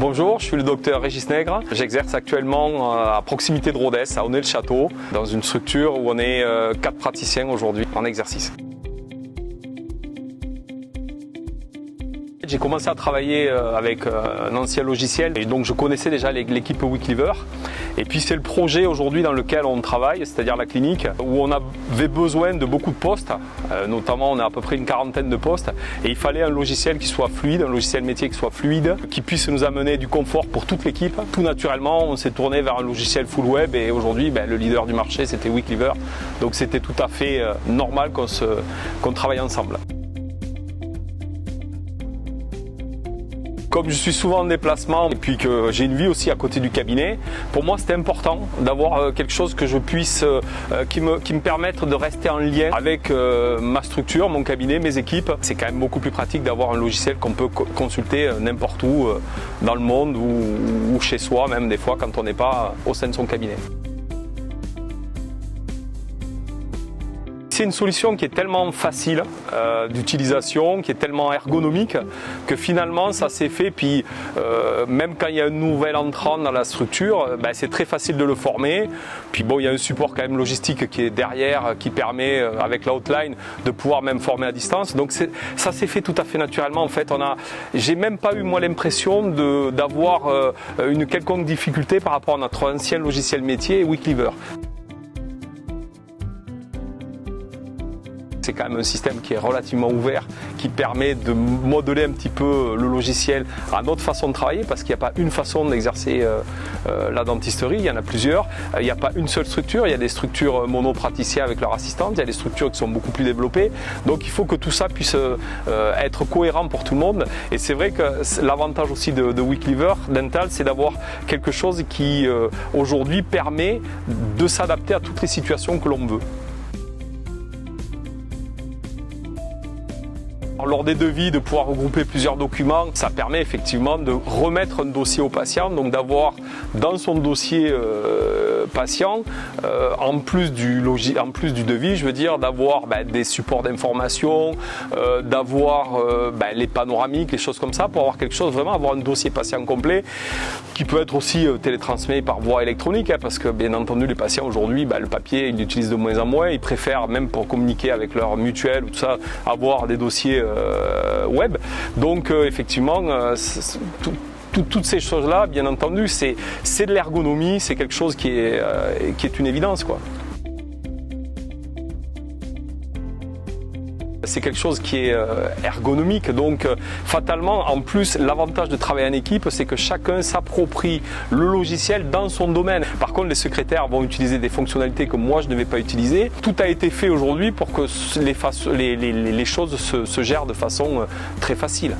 Bonjour, je suis le docteur Régis Nègre. J'exerce actuellement à proximité de Rodez, à Aunay-le-Château, dans une structure où on est 4 praticiens aujourd'hui en exercice. J'ai commencé à travailler avec un ancien logiciel et donc je connaissais déjà l'équipe WeCleaver. Et puis c'est le projet aujourd'hui dans lequel on travaille, c'est-à-dire la clinique, où on avait besoin de beaucoup de postes, notamment on a à peu près une quarantaine de postes, et il fallait un logiciel qui soit fluide, un logiciel métier qui soit fluide, qui puisse nous amener du confort pour toute l'équipe. Tout naturellement, on s'est tourné vers un logiciel full web et aujourd'hui le leader du marché c'était WeCleaver, donc c'était tout à fait normal qu'on travaille ensemble. Comme je suis souvent en déplacement et puis que j'ai une vie aussi à côté du cabinet, pour moi c'était important d'avoir quelque chose que je puisse, qui me permette de rester en lien avec ma structure, mon cabinet, mes équipes. C'est quand même beaucoup plus pratique d'avoir un logiciel qu'on peut consulter n'importe où dans le monde ou chez soi, même des fois quand on n'est pas au sein de son cabinet. C'est une solution qui est tellement facile d'utilisation, qui est tellement ergonomique que finalement ça s'est fait. Puis même quand il y a un nouvel entrant dans la structure, c'est très facile de le former. Puis bon, il y a un support quand même logistique qui est derrière, qui permet avec l'outline de pouvoir même former à distance. Donc ça s'est fait tout à fait naturellement. En fait, j'ai même pas eu moi l'impression d'avoir une quelconque difficulté par rapport à notre ancien logiciel métier WeCleaver. C'est quand même un système qui est relativement ouvert, qui permet de modeler un petit peu le logiciel à notre façon de travailler, parce qu'il n'y a pas une façon d'exercer la dentisterie, il y en a plusieurs. Il n'y a pas une seule structure, il y a des structures monopraticiens avec leur assistante, il y a des structures qui sont beaucoup plus développées. Donc il faut que tout ça puisse être cohérent pour tout le monde. Et c'est vrai que l'avantage aussi de WeCleaver Dental, c'est d'avoir quelque chose qui aujourd'hui permet de s'adapter à toutes les situations que l'on veut. Lors des devis, de pouvoir regrouper plusieurs documents, ça permet effectivement de remettre un dossier au patient, donc d'avoir dans son dossier patient, en plus du devis, je veux dire, d'avoir des supports d'information, d'avoir les panoramiques, les choses comme ça, pour avoir quelque chose, vraiment avoir un dossier patient complet, qui peut être aussi télétransmis par voie électronique, parce que bien entendu les patients aujourd'hui, le papier ils l'utilisent de moins en moins, ils préfèrent même pour communiquer avec leur mutuelle ou tout ça, avoir des dossiers web. Donc effectivement toutes ces choses-là, bien entendu, c'est de l'ergonomie, c'est quelque chose qui est une évidence, quoi. C'est quelque chose qui est ergonomique, donc fatalement, en plus, l'avantage de travailler en équipe, c'est que chacun s'approprie le logiciel dans son domaine. Par contre, les secrétaires vont utiliser des fonctionnalités que moi je ne vais pas utiliser. Tout a été fait aujourd'hui pour que les choses se gèrent de façon très facile.